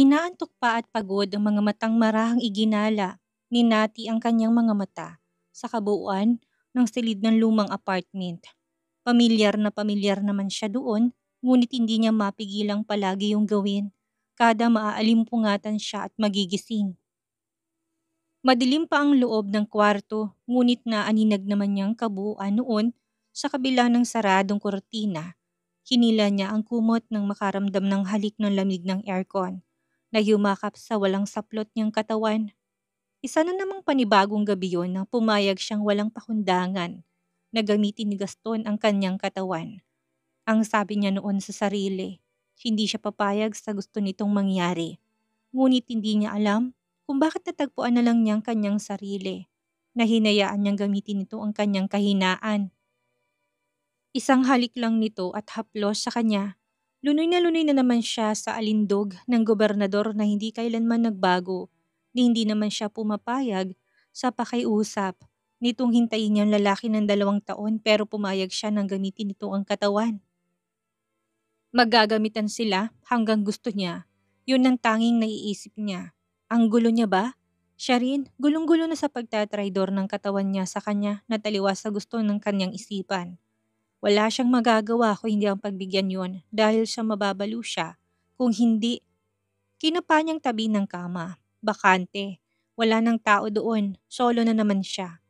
Inaantok pa at pagod ang mga matang marahang iginala. Ninati ang kanyang mga mata sa kabuuan ng silid ng lumang apartment. Pamilyar na naman siya doon, ngunit hindi niya mapigilang palagi yung gawin. Kada maaaalimpungatan siya at magigising. Madilim pa ang loob ng kwarto, ngunit naaninag naman niyang kabuuan noon sa kabila ng saradong kortina. Hinila niya ang kumot nang makaramdam ng halik ng lamig ng aircon na yumakap sa walang saplot niyang katawan. Isa na namang panibagong gabi yon nang pumayag siyang walang pakundangan na gamitin ni Gaston ang kanyang katawan. Ang sabi niya noon sa sarili, hindi siya papayag sa gusto nitong mangyari. Ngunit hindi niya alam kung bakit natagpuan na lang niyang kanyang sarili na hinayaan niyang gamitin nito ang kanyang kahinaan. Isang halik lang nito at haplos sa kanya. Lunoy na naman siya sa alindog ng gobernador na hindi kailanman nagbago, ni hindi naman siya pumapayag sa pakiusap nitong hintayin niyang lalaki ng 2 taon pero pumayag siya nang gamitin nito ang katawan. Magagamitan sila hanggang gusto niya. Yun ang tanging naiisip niya. Ang gulo niya ba? Siya rin, gulong-gulo na sa pagtatraidor ng katawan niya sa kanya na taliwas sa gusto ng kanyang isipan. Wala siyang magagawa kung hindi ang pagbigyan yon dahil sa mababalo siya. Kung hindi, kinapa niyang tabi ng kama. Bakante. Wala nang tao doon. Solo na naman siya.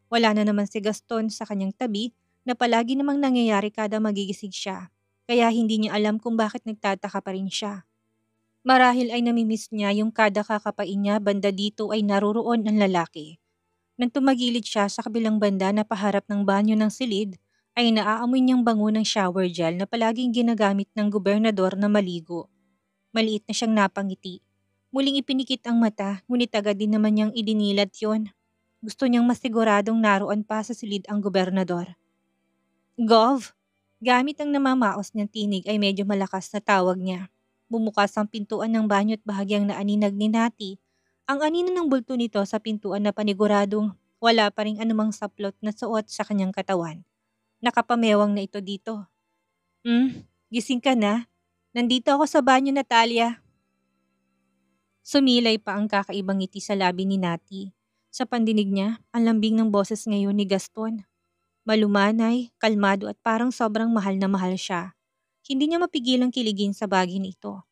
Wala na naman si Gaston sa kanyang tabi na palagi namang nangyayari kada magigising siya. Kaya hindi niya alam kung bakit nagtataka pa rin siya. Marahil ay namimiss niya yung kada kakapain niya banda dito ay naroroon ang lalaki. Nang tumagilid siya sa kabilang banda na paharap ng banyo ng silid, ay naaamoy niyang bango ng shower gel na palaging ginagamit ng gobernador na maligo. Maliit na siyang napangiti. Muling ipinikit ang mata, ngunit agad din naman niyang idinilat yon. Gusto niyang masiguradong naroon pa sa silid ang gobernador. Gov! Gamit ang namamaos niyang tinig ay medyo malakas na tawag niya. Bumukas ang pintuan ng banyo at bahagyang naaninag ni Nati. Ang anino ng bulto nito sa pintuan na paniguradong wala pa ring anumang saplot na suot sa kanyang katawan. Nakapamewang na ito dito. Gising ka na? Nandito ako sa banyo, Natalia. Sumilay pa ang kakaibang ngiti sa labi ni Nati. Sa pandinig niya, ang lambing ng boses ngayon ni Gaston. Malumanay, kalmado at parang sobrang mahal na mahal siya. Hindi niya mapigilang kiligin sa bagay nito.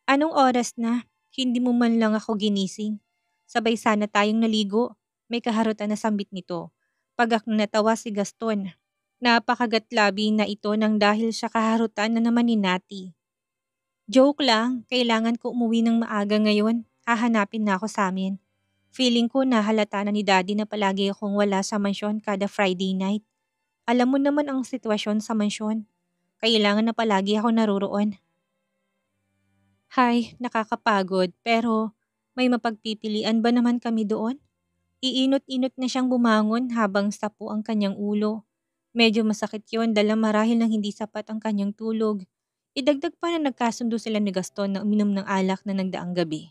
Anong oras na? Hindi mo man lang ako ginising. Sabay sana tayong naligo. May kaharutan na sambit nito. Pagak na natawa si Gaston. Napakagatlabi na ito nang dahil sa kaharutan na naman ni Nati. Joke lang, kailangan ko umuwi ng maaga ngayon. Hahanapin na ako sa amin. Feeling ko nahalata na ni Daddy na palagi akong wala sa mansyon kada Friday night. Alam mo naman ang sitwasyon sa mansyon. Kailangan na palagi ako naroroon. Hay, nakakapagod pero may mapagpipilian ba naman kami doon? Iinot-inot na siyang bumangon habang sapo ang kanyang ulo. Medyo masakit yon dahil marahil nang hindi sapat ang kanyang tulog. Idagdag pa na nagkasundo sila ni Gaston na uminom ng alak na nagdaang gabi.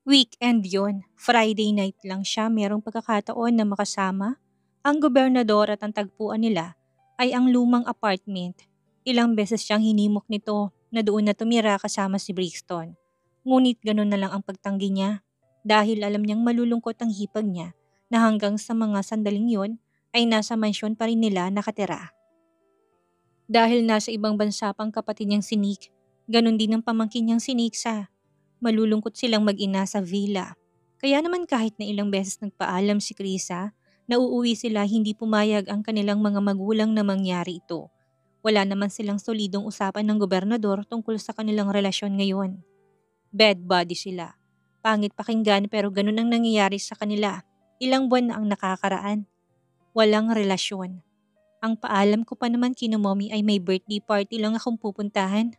Weekend yon, Friday night lang siya merong pagkakataon na makasama. Ang gobernador at ang tagpuan nila ay ang lumang apartment. Ilang beses siyang hinimok nito na doon na tumira kasama si Brixton. Ngunit ganun na lang ang pagtanggi niya dahil alam niyang malulungkot ang hipag niya na hanggang sa mga sandaling yon ay nasa mansyon pa rin nila nakatira. Dahil nasa ibang bansa pang kapatid niyang si Nick, ganun din ang pamangkin niyang si Nixa. Malulungkot silang mag-ina sa villa. Kaya naman kahit na ilang beses nagpaalam si Krisa na uuwi sila hindi pumayag ang kanilang mga magulang na mangyari ito. Wala naman silang solidong usapan ng gobernador tungkol sa kanilang relasyon ngayon. Bed buddy sila. Pangit pakinggan pero ganun ang nangyayari sa kanila. Ilang buwan na ang nakakaraan. Walang relasyon. Ang paalam ko pa naman kina mommy ay may birthday party lang akong pupuntahan.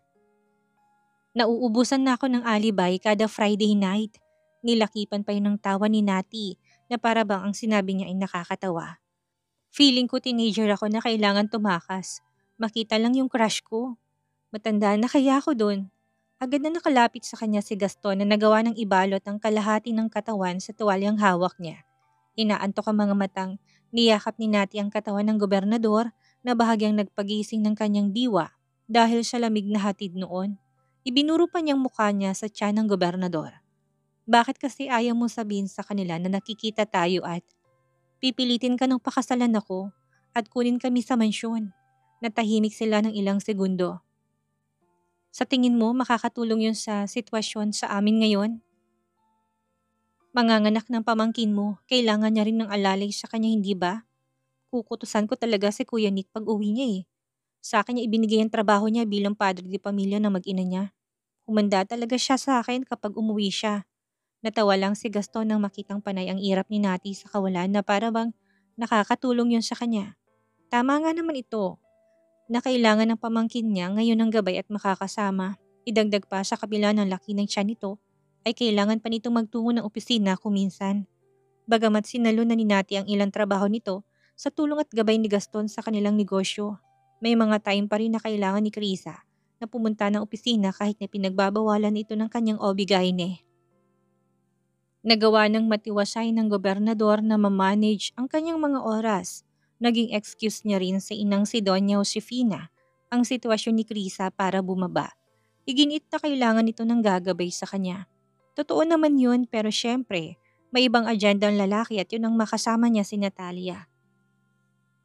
Nauubusan na ako ng alibay kada Friday night. Nilakipan pa yun ng tawa ni Nati na para bang ang sinabi niya ay nakakatawa. Feeling ko teenager ako na kailangan tumakas. Makita lang yung crush ko. Matanda na kaya ako doon. Agad na nakalapit sa kanya si Gaston na nagawa ng ibalot ang kalahati ng katawan sa tuwalyang hawak niya. Inaantok ang mga matang, niyakap ni Nati ang katawan ng gobernador na bahagyang nagpagising ng kanyang diwa dahil sa lamig na hatid noon. Ibinuro pa niyang mukha niya sa tiyan ng gobernador. Bakit kasi ayaw mo sabihin sa kanila na nakikita tayo at pipilitin ka ng pakasalan ako at kunin kami sa mansyon? Natahimik sila ng ilang segundo. Sa tingin mo makakatulong yun sa sitwasyon sa amin ngayon? Manganganak ng pamangkin mo, kailangan niya rin ng alalay sa kanya, hindi ba? Kukutusan ko talaga si Kuya Nick pag uwi niya eh. Sa akin niya ibinigay ang trabaho niya bilang padre de pamilya ng mag-ina niya. Humanda talaga siya sa akin kapag umuwi siya. Natawa lang si Gaston nang makitang panay ang irap ni Nati sa kawalan na para bang nakakatulong yun sa kanya. Tama nga naman ito, na kailangan ng pamangkin niya ngayon ng gabay at makakasama. Idagdag pa sa kabila ng laki ng tiyan nito, ay kailangan pa nitong magtungo ng opisina kuminsan. Bagamat sinalo na ni Nati ang ilang trabaho nito sa tulong at gabay ni Gaston sa kanilang negosyo, may mga time pa rin na kailangan ni Krisa na pumunta ng opisina kahit na pinagbabawalan ito ng kanyang obigaine. Nagawa ng matiwasay ng gobernador na mamanage ang kanyang mga oras. Naging excuse niya rin sa inang si Doña Josefina ang sitwasyon ni Krisa para bumaba. Iginit na kailangan ito ng gagabay sa kanya. Totoo naman yun, pero syempre, may ibang agenda ang lalaki at yun ang makasama niya si Natalia.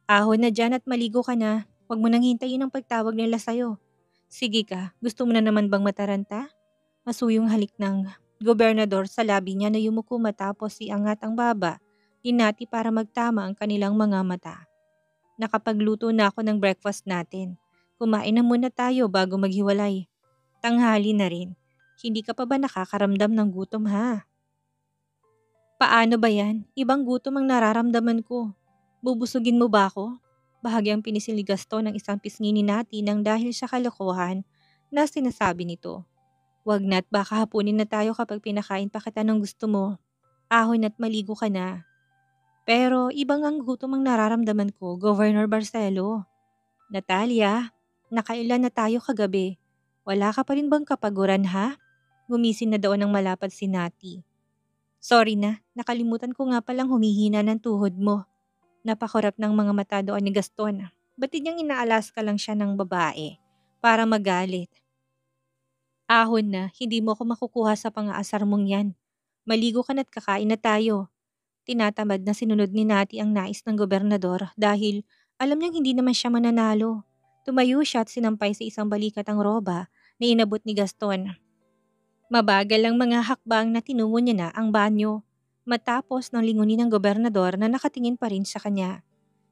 Ahon na dyan at maligo ka na. Huwag mo nang hintayin ang pagtawag nila sa'yo. Sige ka, gusto mo na naman bang mataranta? Masuyong halik ng gobernador sa labi niya na yumuko matapos iangat ang baba ni Nati para magtama ang kanilang mga mata. Nakapagluto na ako ng breakfast natin. Kumain na muna tayo bago maghiwalay. Tanghali na rin. Hindi ka pa ba nakakaramdam ng gutom ha? Paano ba yan? Ibang gutom ang nararamdaman ko. Bubusugin mo ba ako? Bahagyang pinisiligasto ng isang pisngi ni Nati nang dahil sa kalokohan na sinasabi nito. Wag na't baka hapunin na tayo kapag pinakain pa kita ng gusto mo. Ahon at maligo ka na. Pero ibang ang gutom ang nararamdaman ko, Governor Barcelo. Natalia, nakailan na tayo kagabi. Wala ka pa rin bang kapaguran ha? Gumising na daw ng malapad si Nati. Sorry na, nakalimutan ko nga palang humihina ng tuhod mo. Napakurap ng mga mata doon ni Gaston. Batid niyang inaalas ka lang siya ng babae para magalit. Ahon na, hindi mo ako makukuha sa pang-aasar mong yan. Maligo ka na't kakain na tayo. Tinatamad na sinunod ni Nati ang nais ng gobernador dahil alam niyang hindi naman siya mananalo. Tumayo siya at sinampay sa isang balikat ang roba na inabot ni Gaston. Mabagal ang mga hakbang na tinungo niya na ang banyo. Matapos ng lingunin ng gobernador na nakatingin pa rin sa kanya.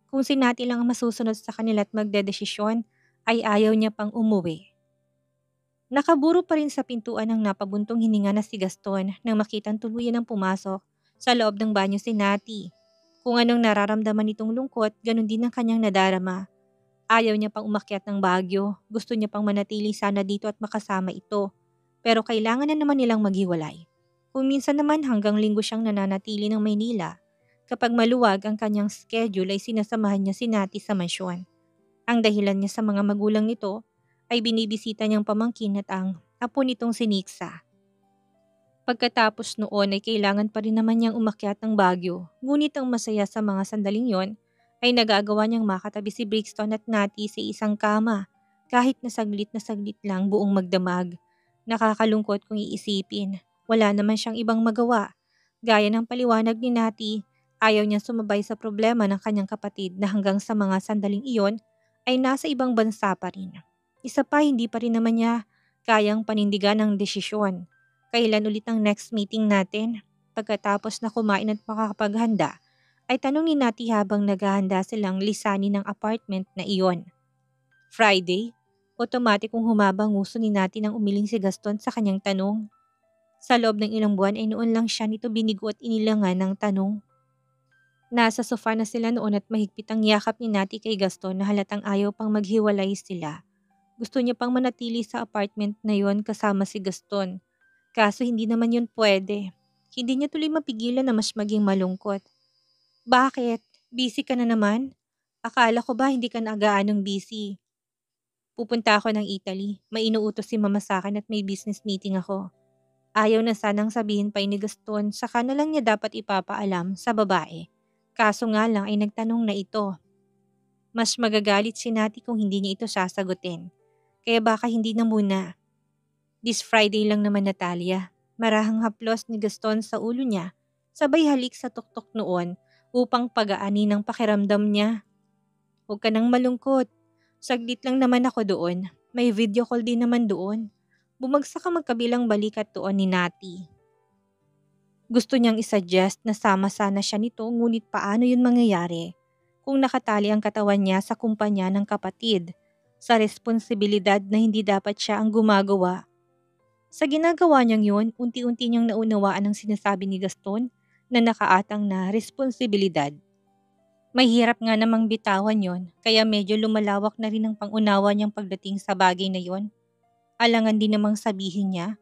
Kung si Nati lang ang masusunod sa kanila at magdedesisyon, ay ayaw niya pang umuwi. Nakaburo pa rin sa pintuan ng napabuntong hininga na si Gaston nang makitang tuluyan ng pumasok sa loob ng banyo si Nati. Kung anong nararamdaman nitong lungkot, ganun din ang kanyang nadarama. Ayaw niya pang umakyat ng Baguio, gusto niya pang manatili sana dito at makasama ito. Pero kailangan na naman nilang maghiwalay. Kung minsan naman hanggang linggo siyang nananatili ng Maynila, kapag maluwag ang kanyang schedule ay sinasamahan niya si Nati sa mansyon. Ang dahilan niya sa mga magulang nito ay binibisita niyang pamangkin at ang apo nitong si Nixa. Pagkatapos noon ay kailangan pa rin naman niyang umakyat ng Baguio, ngunit ang masaya sa mga sandaling yon ay nagagawa niyang makatabi si Brixton at Nati sa isang kama, kahit na saglit lang buong magdamag. Nakakalungkot kung iisipin, wala naman siyang ibang magawa. Gaya ng paliwanag ni Nati, ayaw niya sumabay sa problema ng kanyang kapatid na hanggang sa mga sandaling iyon ay nasa ibang bansa pa rin. Isa pa, hindi pa rin naman niya kayang panindigan ang desisyon. Kailan ulit ang next meeting natin? Pagkatapos na kumain at makakapaghanda, ay tanong ni Nati habang naghahanda silang lisanin ng apartment na iyon. Friday? Automatic kung humabang nguso ni Nati nang umiling si Gaston sa kanyang tanong. Sa loob ng ilang buwan ay noon lang siya nito binigo at inilangan ng tanong. Nasa sofa na sila noon at mahigpit ang yakap ni Nati kay Gaston na halatang ayaw pang maghiwalay sila. Gusto niya pang manatili sa apartment na yon kasama si Gaston. Kaso hindi naman yun pwede. Hindi niya tuloy mapigilan na mas maging malungkot. Bakit? Busy ka na naman? Akala ko ba hindi ka na gaanong busy? Pupunta ako ng Italy. May inuutos si mama sa akin at may business meeting ako. Ayaw na sanang sabihin pa ni Gaston, saka na lang niya dapat ipapaalam sa babae. Kaso nga lang ay nagtanong na ito. Mas magagalit si Nati kung hindi niya ito sasagutin. Kaya baka hindi na muna. This Friday lang naman, Natalia. Marahang haplos ni Gaston sa ulo niya, sabay halik sa tuktok noon upang pagaani ng pakiramdam niya. Huwag ka nang malungkot. Saglit lang naman ako doon. May video call din naman doon. Bumagsak ang magkabilang balikat doon ni Nati. Gusto niyang isuggest na sama sana siya nito, ngunit paano yun mangyayari kung nakatali ang katawan niya sa kumpanya ng kapatid sa responsibilidad na hindi dapat siya ang gumagawa. Sa ginagawa niyang yun, unti-unti niyang naunawaan ang sinasabi ni Gaston na nakaatang na responsibilidad. Mahirap nga namang bitawan yon, kaya medyo lumalawak na rin ang pangunawa niyang pagdating sa bagay na yon. Alangan din namang sabihin niya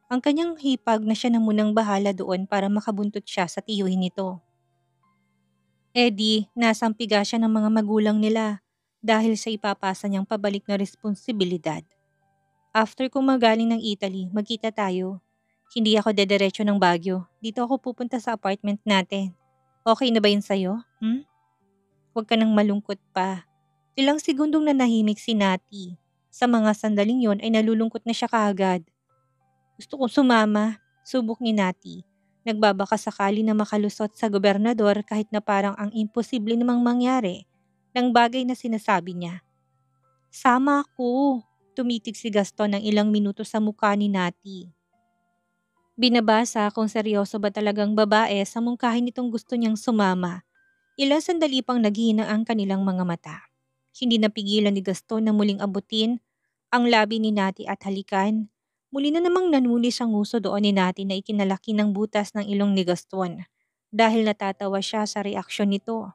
ang kanyang hipag na siya na munang bahala doon para makabuntot siya sa tiyuhin nito. Nasampiga siya ng mga magulang nila dahil sa ipapasa niyang pabalik na responsibilidad. After kong magaling ng Italy, magkita tayo. Hindi ako dederecho ng Baguio. Dito ako pupunta sa apartment natin. Okay na ba yun sa'yo? Huwag ka nang malungkot pa. Ilang segundong nanahimik si Nati. Sa mga sandaling yon ay nalulungkot na siya kaagad. Gusto kong sumama, subok ni Nati. Nagbabaka sakali na makalusot sa gobernador kahit na parang ang imposible namang mangyari ng bagay na sinasabi niya. Sama ako, tumitig si Gaston ng ilang minuto sa mukha ni Nati. Binabasa kung seryoso ba talagang babae sa mungkahin nitong gusto niyang sumama. Ilang sandali pang naghihina ang kanilang mga mata. Hindi napigilan ni Gaston na muling abutin ang labi ni Nati at halikan. Muli na namang nanulis ang nguso doon ni Nati na ikinalaki ng butas ng ilong ni Gaston dahil natatawa siya sa reaksyon nito.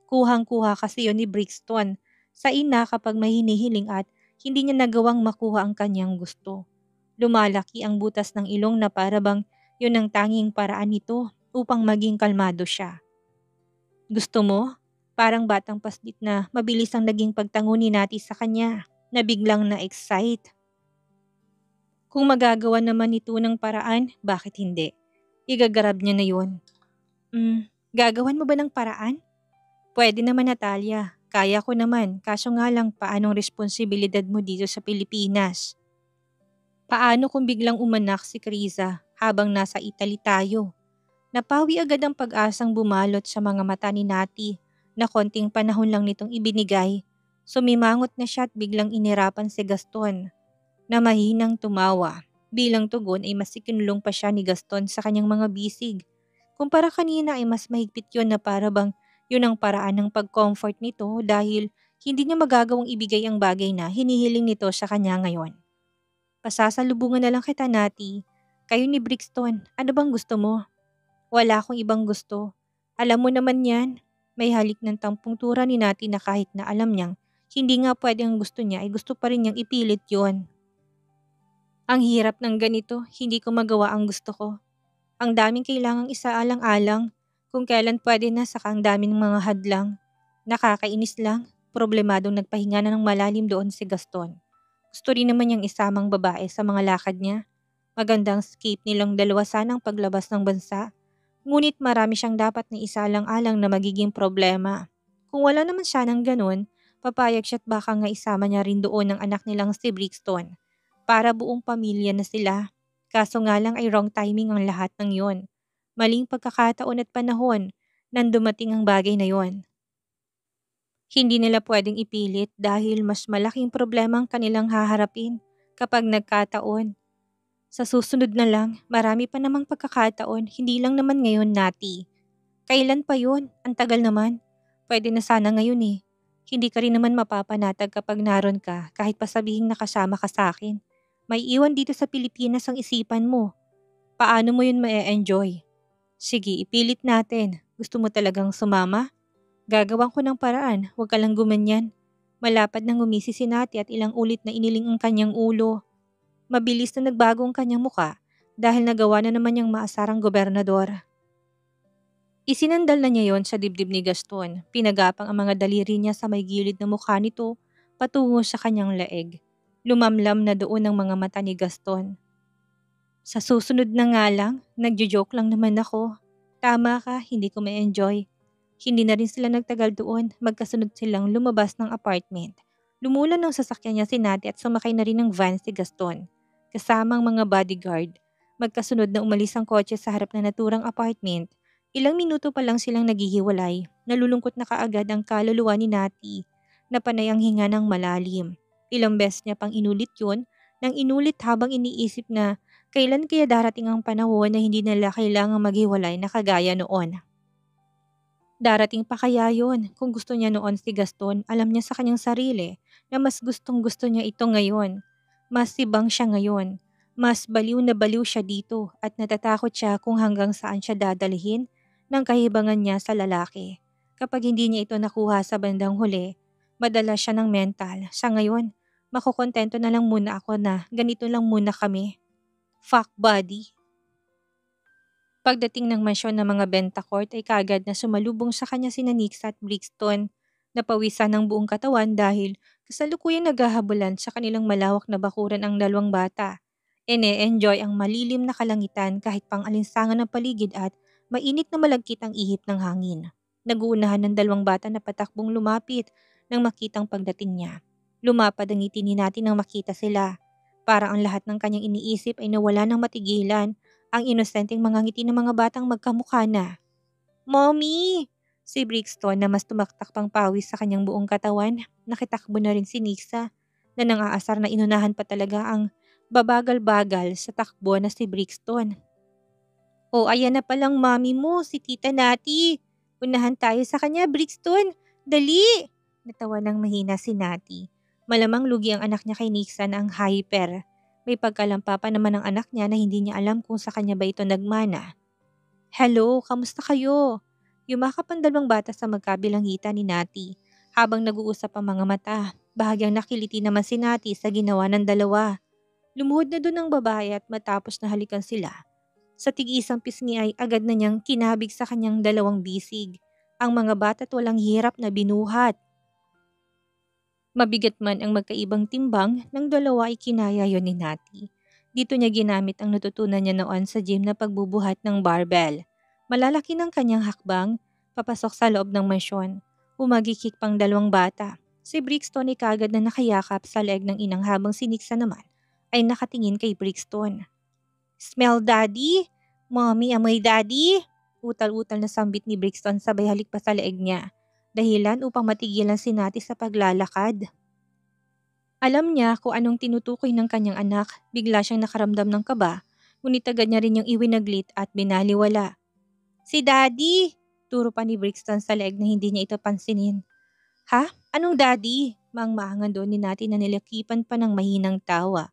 Kuhang-kuha kasi yon ni Brixton sa ina kapag may hinihiling at hindi niya nagawang makuha ang kanyang gusto. Lumalaki ang butas ng ilong na para bang yun ang tanging paraan nito upang maging kalmado siya. Gusto mo? Parang batang paslit na mabilis ang naging pagtango ni Nati sa kanya na biglang na-excite. Kung magagawa naman ito ng paraan, bakit hindi? Igagarab niya na yun. Gagawan mo ba ng paraan? Pwede naman, Natalia. Kaya ko naman, kaso nga lang paanong responsibilidad mo dito sa Pilipinas? Paano kung biglang umanak si Criza habang nasa Italy tayo? Napawi agad ang pag-asang bumalot sa mga mata ni Nati na konting panahon lang nitong ibinigay. Sumimangot na siya at biglang inirapan si Gaston na mahinang tumawa. Bilang tugon ay mas ikinulong pa siya ni Gaston sa kanyang mga bisig. Kumpara kanina ay mas mahigpit yun na para bang yun ang paraan ng pag-comfort nito dahil hindi niya magagawang ibigay ang bagay na hinihiling nito sa kanya ngayon. Pasasalubungan na lang kita, Nati. Kayo ni Brixton, ano bang gusto mo? Wala akong ibang gusto. Alam mo naman yan. May halik ng tampungtura ni Nati na kahit na alam niyang hindi nga pwede ang gusto niya ay gusto pa rin niyang ipilit yon. Ang hirap ng ganito, hindi ko magawa ang gusto ko. Ang daming kailangang isaalang-alang. Kung kailan pwede na saka ang daming mga hadlang. Nakakainis lang. Problemadong nagpahinga na ng malalim doon si Gaston. Gusto rin naman niyang isamang babae sa mga lakad niya. Magandang escape nilang dalawa sanang paglabas ng bansa. Ngunit marami siyang dapat na isalang-alang na magiging problema. Kung wala naman siya ng ganun, papayag siya at baka nga isama niya rin doon ang anak nilang si Brixton. Para buong pamilya na sila. Kaso nga lang ay wrong timing ang lahat ng yon. Maling pagkakataon at panahon nang dumating ang bagay na yon. Hindi nila pwedeng ipilit dahil mas malaking problema ang kanilang haharapin kapag nagkataon. Sa susunod na lang, marami pa namang pagkakataon, hindi lang naman ngayon, Nati. Kailan pa yun? Ang tagal naman. Pwede na sana ngayon eh. Hindi ka rin naman mapapanatag kapag naroon ka kahit pa sabihing nakasama ka sa akin. May iwan dito sa Pilipinas ang isipan mo. Paano mo yun ma-enjoy? Sige, ipilit natin. Gusto mo talagang sumama? Gagawan ko ng paraan, huwag ka lang gumanyan. Malapad nang umisi si Nati at ilang ulit na iniling ang kanyang ulo. Mabilis na nagbago ang kanyang muka dahil nagawa na naman niyang maasarang gobernador. Isinandal na niya yon sa dibdib ni Gaston. Pinagapang ang mga daliri niya sa may gilid na mukha nito patungo sa kanyang leeg. Lumamlam na doon ang mga mata ni Gaston. Sa susunod na nga lang, nagjo-joke lang naman ako. Tama ka, hindi ko ma-enjoy. Hindi na rin sila nagtagal doon, magkasunod silang lumabas ng apartment. Lumulan ng sasakyan niya si Nati at sumakay na rin ng van si Gaston. kasamang mga bodyguard. Magkasunod na umalis ang kotse sa harap na naturang apartment. Ilang minuto pa lang silang naghihiwalay. Nalulungkot na kaagad ang kaluluwa ni Nati na panay ang hinga ng malalim. Ilang beses niya pang inulit yun nang inulit habang iniisip na kailan kaya darating ang panahon na hindi nila kailangang maghiwalay na kagaya noon. Darating pa kaya yun kung gusto niya noon si Gaston, alam niya sa kanyang sarili na mas gustong gusto niya ito ngayon. Mas sibang siya ngayon. Mas baliw na baliw siya dito at natatakot siya kung hanggang saan siya dadalhin ng kahibangan niya sa lalaki. Kapag hindi niya ito nakuha sa bandang huli, madala siya ng mental. Sa ngayon, makukontento na lang muna ako na ganito lang muna kami. Fuck buddy. Pagdating ng mansyon ng mga Bentacourt ay kaagad na sumalubong sa kanya sina Nix at Brixton. Napawisan ng buong katawan dahil kasalukuyang naghahabulan sa kanilang malawak na bakuran ang dalawang bata. Ine-enjoy ang malilim na kalangitan kahit pang alinsangan ng paligid at mainit na malagkit ang ihip ng hangin. Naguunahan ng dalawang bata na patakbong lumapit nang makitang pagdating niya. Lumapad ang ngiti ni natin nang makita sila. Parang ang lahat ng kanyang iniisip ay nawala ng matigilan. Ang inosenteng mga ngiti ng mga batang magkamukha na. Mommy! Si Brixton na mas tumaktak pang pawis sa kanyang buong katawan. Nakitakbo na rin si Nixa na nang-aasar na inunahan pa talaga ang babagal-bagal sa takbo na si Brixton. O ayan na palang mommy mo, si Tita Nati. Unahan tayo sa kanya, Brixton. Dali! Natawa ng mahina si Nati. Malamang lugi ang anak niya kay Nixa na ang hyper. May pagkalampa pa naman ang anak niya na hindi niya alam kung sa kanya ba ito nagmana. Hello, kamusta kayo? Yumakap ang dalawang bata sa magkabilang hita ni Nati. Habang nag-uusap ang mga mata, bahagyang nakiliti naman si Nati sa ginawa ng dalawa. Lumuhod na doon ang babae at matapos na halikan sila. Sa tig-isang pisngi ay agad na niyang kinabig sa kanyang dalawang bisig. Ang mga bata't walang hirap na binuhat. Mabigat man ang magkaibang timbang, ng dalawa ay kinaya yon ni Nati. Dito niya ginamit ang natutunan niya noon sa gym na pagbubuhat ng barbell. Malalaki ng kanyang hakbang, papasok sa loob ng mansyon. Umagikik pang dalawang bata. Si Brixton ay kaagad na nakayakap sa leeg ng inang habang si Nixa naman ay nakatingin kay Brixton. Smell daddy? Mommy, amoy daddy? Utal-utal na sambit ni Brixton sabay halik pa sa leeg niya. Dahilan upang matigilan si Nati sa paglalakad. Alam niya kung anong tinutukoy ng kanyang anak, bigla siyang nakaramdam ng kaba, ngunit agad niya rin yung iwinaglit at binaliwala. Si Daddy! Turo pa ni Brixton sa leeg na hindi niya ito pansinin. Ha? Anong Daddy? Maangmaangan doon ni Nati na nilakipan pa ng mahinang tawa.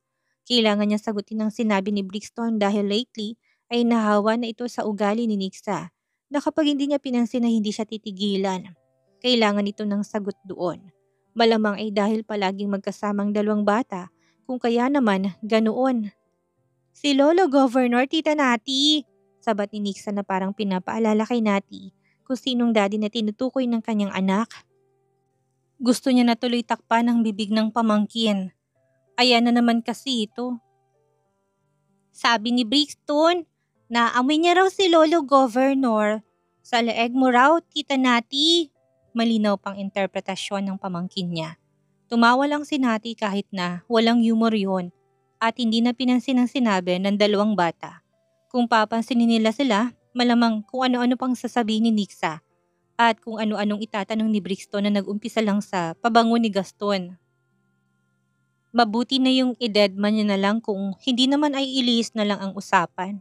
Kailangan niya sagutin ang sinabi ni Brixton dahil lately ay nahawa na ito sa ugali ni Nixa na kapag hindi niya pinansin na hindi siya titigilan. Kailangan ito ng sagot doon. Malamang ay dahil palaging magkasamang dalawang bata, kung kaya naman ganoon. Si Lolo Governor, Tita Nati! Sabat ni Nixa na parang pinapaalala kay Nati kung sinong daddy na tinutukoy ng kanyang anak. Gusto niya na tuloy takpan ang bibig ng pamangkin. Ayan na naman kasi ito. Sabi ni Brixton, naamoy niya raw si Lolo Governor. Sa leeg mo raw, Tita Nati. Malinaw pang interpretasyon ng pamangkin niya. Tumawa lang si Nati kahit na walang humor yun at hindi na pinansin ang sinabi ng dalawang bata. Kung papansinin nila sila, malamang kung ano-ano pang sasabihin ni Nixa at kung ano-anong itatanong ni Brixton na nag-umpisa lang sa pabango ni Gaston. Mabuti na yung i-deadman niya na lang kung hindi naman ay ilihis na lang ang usapan.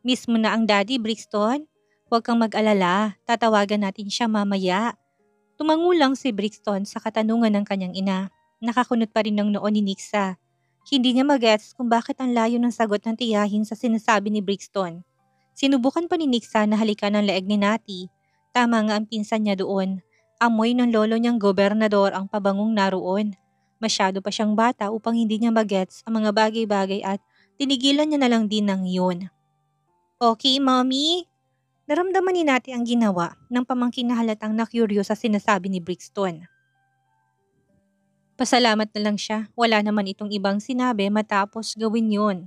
Miss mo na ang daddy, Brixton? Huwag kang mag-alala, tatawagan natin siya mamaya. Tumangulang si Brixton sa katanungan ng kanyang ina. Nakakunot pa rin ng noon ni Nixa. Hindi niya magets kung bakit ang layo ng sagot ng tiyahin sa sinasabi ni Brixton. Sinubukan pa ni Nixa na halikan ng leeg ni Nati. Tama nga ang pinsan niya doon. Amoy ng lolo niyang gobernador ang pabangong naroon. Masyado pa siyang bata upang hindi niya magets ang mga bagay-bagay at tinigilan niya na lang din ng yun. Okay, Mommy? Naramdaman ni Nati ang ginawa ng pamangkin na halatang na-curious sa sinasabi ni Brixton. Pasalamat na lang siya, wala naman itong ibang sinabi matapos gawin yun.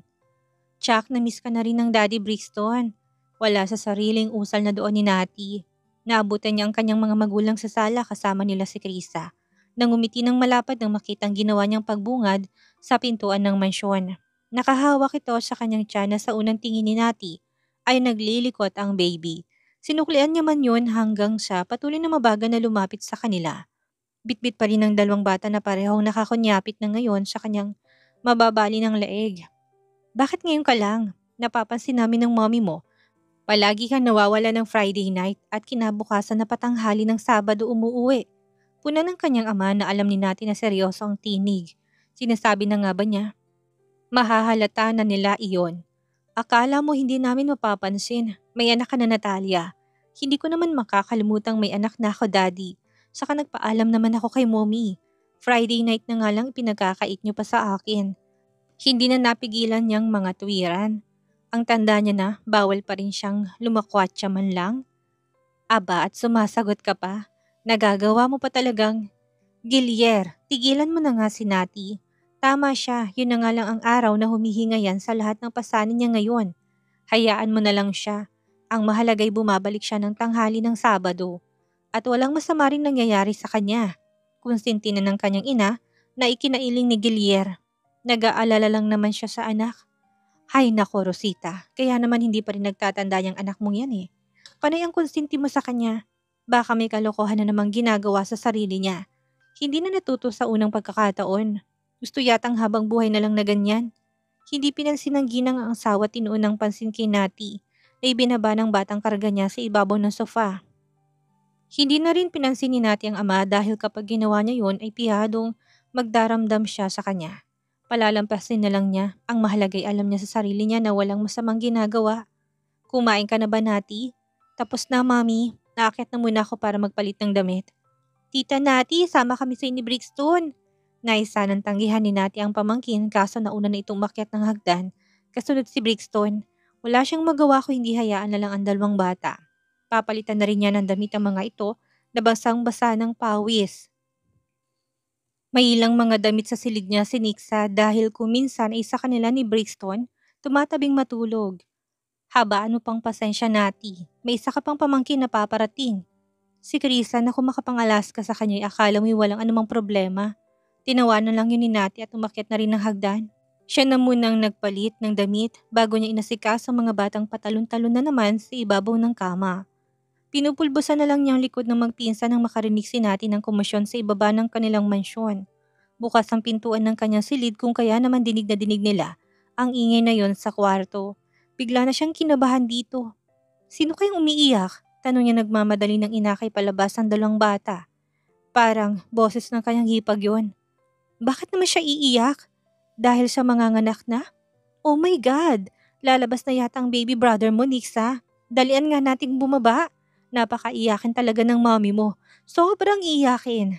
Chuck, na-miss ka na rin ng Daddy Brixton. Wala sa sariling usal na doon ni Nati. Naabutan niya ang kanyang mga magulang sa sala kasama nila si Krisa. Nangumiti ng malapad nang makitang ginawa niyang pagbungad sa pintuan ng mansyon. Nakahawak ito sa kanyang tiyan na sa unang tingin ni Nati ay naglilikot ang baby. Sinuklian niya man yun hanggang sa patuloy na mabagal na lumapit sa kanila. Bitbit pa rin ng dalawang bata na parehong nakakunyapit na ngayon sa kanyang mababali ng leeg. Bakit ngayon ka lang? Napapansin namin ng mommy mo. Palagi kang nawawala ng Friday night at kinabukasan na patanghali ng Sabado umuuwi. Puna ng kanyang ama na alam ni Nati na seryoso ang tinig. Sinasabi na nga ba niya? Mahahalata na nila iyon. Akala mo hindi namin mapapansin. May anak ka na, Natalia. Hindi ko naman makakalimutang may anak na ako, Daddy. Saka nagpaalam naman ako kay Mommy. Friday night na nga lang pinagkakait niyo pa sa akin. Hindi na napigilan niyang mga tuwiran. Ang tanda niya na bawal pa rin siyang lumakwatsa man lang. Aba at sumasagot ka pa. Nagagawa mo pa talagang, Gilier, tigilan mo na nga si Nati. Tama siya, yun na nga lang ang araw na humihinga yan sa lahat ng pasanin niya ngayon. Hayaan mo na lang siya. Ang mahalagay bumabalik siya ng tanghali ng Sabado. At walang masama rin nangyayari sa kanya. Konsinti na ng kanyang ina na ikinailing ni Gilier. Nag-aalala lang naman siya sa anak. Hay nako, Rosita, kaya naman hindi pa rin nagtatanda yung anak mong yan eh. Panay ang konsinti mo sa kanya. Baka may kalokohan na namang ginagawa sa sarili niya. Hindi na natuto sa unang pagkakataon. Gusto yatang habang buhay na lang na ganyan. Hindi pinansin ng ginang ang asawa tinuunang pansin kay Nati na ibinaba ng batang karga niya sa ibabaw ng sofa. Hindi na rin pinansin ni Nati ang ama dahil kapag ginawa niya yun ay pihadong magdaramdam siya sa kanya. Palalampasin na lang niya, ang mahalagay alam niya sa sarili niya na walang masamang ginagawa. Kumain ka na ba, Nati? Tapos na, Mami. Naakyat na muna ako para magpalit ng damit. Tita Nati, sama kami sa ni Brixton. Naisa ng tanggihan ni Nati ang pamangkin kaso nauna na itong umakyat ng hagdan. Kasunod si Brixton. Wala siyang magawa kung hindi hayaan na lang ang dalawang bata. Papalitan na rin niya ng damit ang mga ito na basang-basa ng pawis. May ilang mga damit sa silid niya si Nixa dahil kung minsan ay sa kanila ni Brixton, tumatabing matulog. Haba ano pang pasensya, Nati. May isa ka pang pamangkin na paparating. Si Krisa na kung makapang-Alaska sa kanya akala mo'y walang anumang problema. Tinawanan lang yun ni Nati at umakyat na rin ng hagdan. Siya na munang nagpalit ng damit bago niya inasikas ang mga batang patalon-talon na naman sa ibabaw ng kama. Pinupulbusan na lang niyang likod ng magpinsan nang makarinig si Nati ng komosyon sa ibaba ng kanilang mansyon. Bukas ang pintuan ng kanyang silid kung kaya naman dinig na dinig nila ang ingay na yon sa kwarto. Bigla na siyang kinabahan dito. Sino kayang umiiyak? Tanong niya nagmamadali ng inakay palabas ang dalawang bata. Parang boses ng kanyang hipag yon. Bakit naman siya iiyak? Dahil sa manganganak na? Oh my God! Lalabas na yata ang baby brother mo, Nixa. Dalian nga nating bumaba. Napakaiyakin talaga ng mommy mo. Sobrang iyakin.